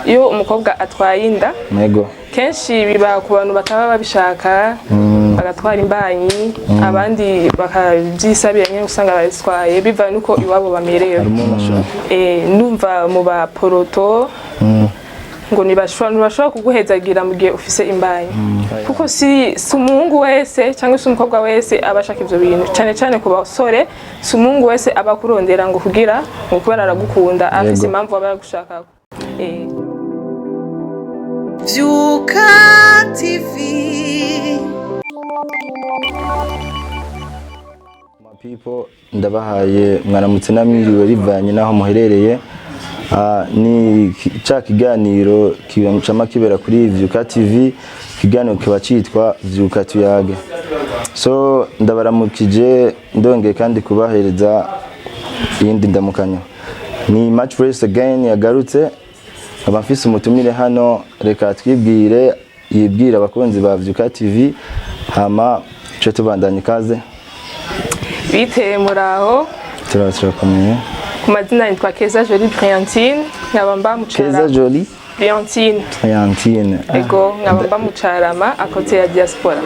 iyo umukobwa atwaye inda yego kenshi biba ku bantu bataba babishaka bagatwara imbanyi abandi bakabyisabira nyine usanga bazitwaye biva nuko iwabo bamerewe numva mu ba poroto ngo ntibashobora kuguhezagira mu gihe ufise imbanyi kuko si umuhungu wese cyangwa se umukobwa wese aba ashaka ivyo bintu cyane cyane ku basore si umuhungu wese aba kurondera ngo kugira ngo kubera aragukunda afise impamvu aba yagushaka VYUKA TV. People ndabahaye mwaramutse namwiriwe rivanye naho muherereye ni ca kiganiro kibamcama kibera kuri VYUKA TV kiganiro kiba citwa VYUKA TUYAGE. So ndabaramukije ndongeye kandi kubahereza iyindi ndamukanyo ni Matériels again yagarutse abafise umutumire hano reka twibwire yibwira abakunzi ba VYUKA TV hama cyo tubandanye kaze bite muraho turakomeye ku mazina nitwa Keza Jolie Briantine nkabamba mu Carama Keza Jolie Briantine ego nkabamba mu Carama akote ya diaspora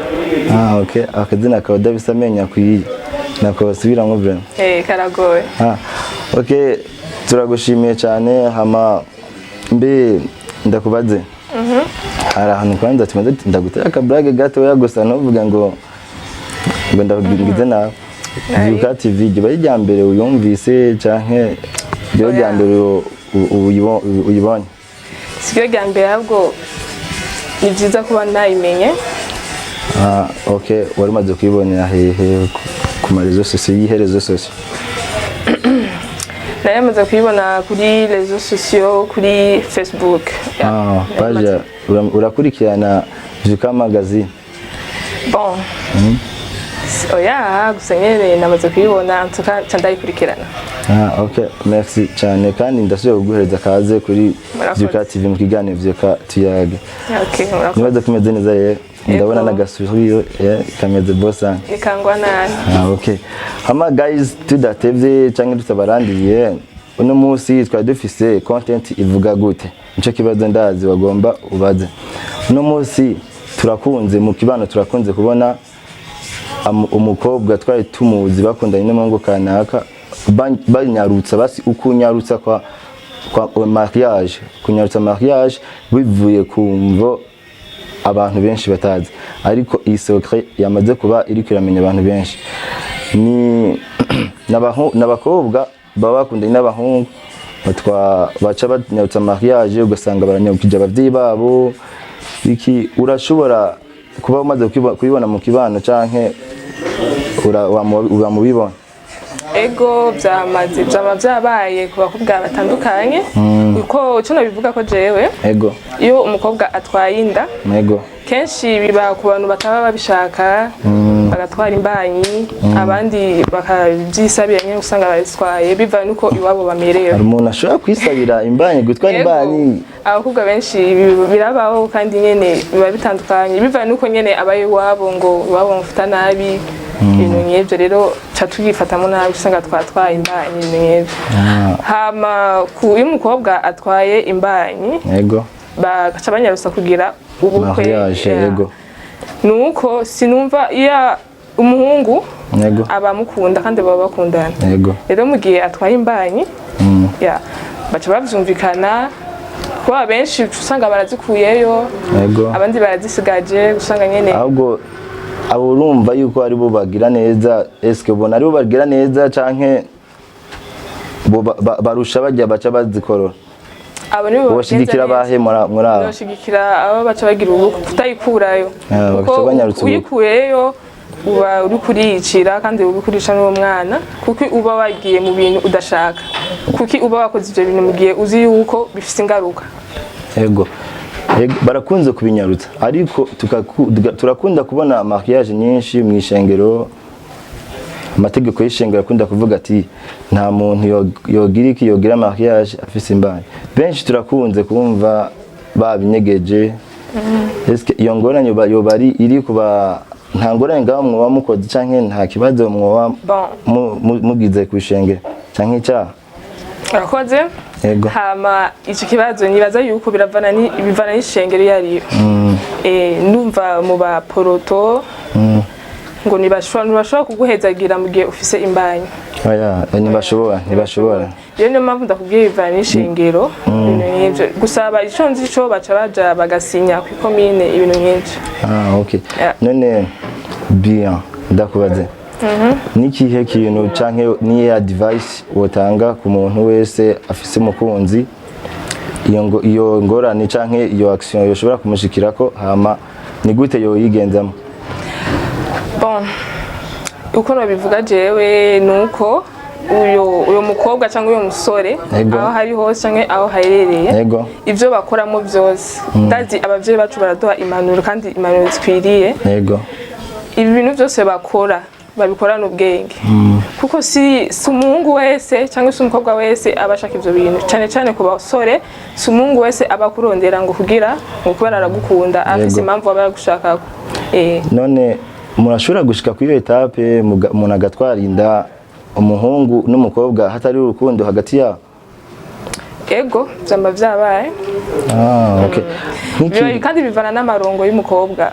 okay akazina kawe dabisamenya kwiye nako basubira ngo vraiment karagoye okay turagushimiye cyane hama mbe ndakubaze hari ahantu kwanza tumaze ndagutera akabrage gato yagusa novuga ngo ndavugize nawe VYUKA TV giba ijyambere uyumvise canke byo jyambere uyibonye sibyo jyambere ahubwo ni byiza kuba nayimenye okay wari maze kwibonera hehe ku marezo sosiyo yiherezo sosiyo nayamaze kwibona kuri rezo sosiyo kuri Facebook page urakurikirana VYUKA magazine bon oya gusa nyene namaze kwibona ntuka candayikurikirana okay merci cyane kandi ndasubiye kuguhereza kaze kuri VYUKA TV mu kiganiro VYUKA TUYAGE. Okay nibaza kumeze neza ye ndabona nagasuriyo kameze bosa ikangwa nani okay hama guys tudatevye canke tutabarandiye uno munsi twari dufise content ivuga gute nico kibazo ndazi wagomba ubaze uno munsi turakunze mu kibano turakunze kubona umukobwa twari tumuzi bakundanye n'umuhungu kanaka banyarutsa basi ukunyarutsa kwa mariage kunyarutsa mariage bivuye kumvo abantu benshi batazi ariko iyi secret yamaze kuba iri kiramenya abantu benshi ni n'abakobwa baba bakundanye n'abahungu baca banyarutsa mariage ugasanga baranyarukije abavyeyi babo iki urashobora kuba umaze kubibona mu kibano canke uramubibona ego byamaze byabaye ku bakobwa batandukanye uko cyo nabivuga ko jewe ego iyo umukobwa atwaye inda ego kenshi biba ku bantu bataba babishaka bagatwara imbanyi abandi bakabyisabira nyine usanga bazitwaye biva nuko iwabo bamerewe hari umuntu ashobora kwisabira imbanyi gutwara imbanyi abakobwa benshi birabaho kandi nyene biba bitandukanye biva nuko nyene abaye iwabo ngo iwabo mufita nabi ibintu nk'ibyo rero ca tuyifatamo nabi usanga twatwaye imbanyi ibintu nk'ibyo hama iyo umukobwa atwaye imbanyi yego bagaca banyarusa kugira ubukwe yego nuko sinumva iya umuhungu yego abamukunda kandi baba bakundana yego rero mu gihe atwaye imbanyi baca bavyumvikana kuba benshi usanga barazikuyeyo abandi barazisigaje usanga nyene ahubwo abo urumva yuko ari bo bagira neza eske bona ari bo bagira neza canke barusha bajya baca bazikorora abo nibo bashigikira bahe muri abo bashigikira abo baca bagira ubukwe kutayikurayo kuko uyikuyeyo uba uri kuriyicira kandi uri kurisha n'uwo mwana kuko uba wagiye mu bintu udashaka kuko uba wakoze ibyo bintu mu gihe uzi yuko bifite ingaruka yego barakunze kubinyarutsa ariko turakunda kubona mariage nyinshi mu ishengero amategeko y'ishengero akunda kuvuga ati nta muntu yogira mariage afise imbanyi benshi turakunze kumva babinyegeje eske iyo ngorane yoba iri kuba nta ngorane ngaho mwoba mukoze canke nta kibazo mwoba mugize ku ishengero canke icyaha urakoze Yego. hama ico kibazo nibaza yuko bivana n'ishengero yariyo numva mu ba poroto ngo ntibashobora kuguhezagira mu gihe ufise imbanyi. Oya, ntibashobora. Rero niyo mpamvu ndakubwiye bivana n'ishengero ibintu nk'ivyo. Gusaba ico nzi co baca baja bagasinya ku komine ibintu nk'ivyo. Okay. None bien, ndakubaze. Nikihe kintu canke ni advice wotanga ku muntu wese afise umukunzi iyo ngorane canke iyo action yoshobora kumushikirako hama ni gute yoyigenzamo? Bon, uko nabivuga jewe nuko uyo mukobwa cyangwa uyo musore aho hari hose canke aho haherereye ivyo bakoramo byose ndazi abavyeyi bacu baraduha impanuro kandi impanuro zikwiriye. Ibi bintu byose bakora babikorana ubwenge kuko si umuhungu wese cyangwa se umukobwa wese abashaka ivyo bintu cyane ku basore. Si umuhungu wese abakurondera ngo kugira ngo kubera aragukunda afise impamvu aba yagushaka. None murashobora gushika kuri iyo etape umuntu agatwara inda umuhungu n'umukobwa hatari urukundo hagati yabo? Ego vyama vyabaye. Okay. Kandi bivana n'amarongo y'umukobwa.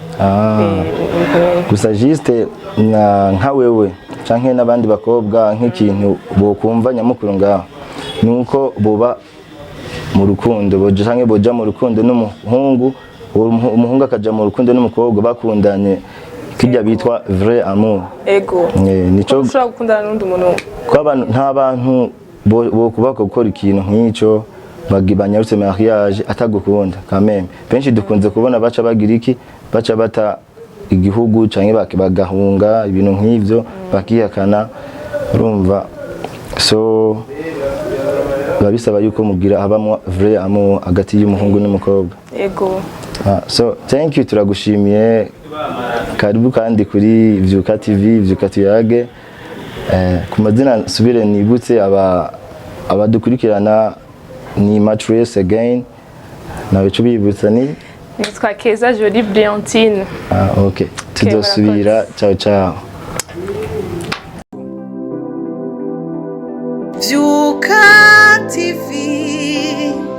Gusa juste nka wewe canke n'abandi bakobwa nk'ikintu bokumva nyamukuru ngaho nuko boba mu rukundo boja mu rukundo n'umuhungu, umuhungu akaja mu rukundo n'umukobwa bakundanye kijya bitwa vrai amour. Nico ushobora gukundana n'undi muntu. Nta bantu bo kubaka gukora ikintu nk'icyo banyarutse mariage atagukunda kameme. Benshi dukunze kubona baca bagira iki baca bata igihugu canke bagahunga ibintu nk'ivyo bakihakana urumva. So babisaba yuko mugira habamwa vrai amour hagati y'umuhungu n'umukobwa. So thank you, turagushimiye. Karibu kandi kuri VYUKA TV, VYUKA tuyage. Ku mazina subire nibutse abadukurikirana ni Matériels again. Nawe cubibutsa ni nitwa Keza Jolie Brillantine. Okay. Tudosubira. Ciao ciao. VYUKA TV.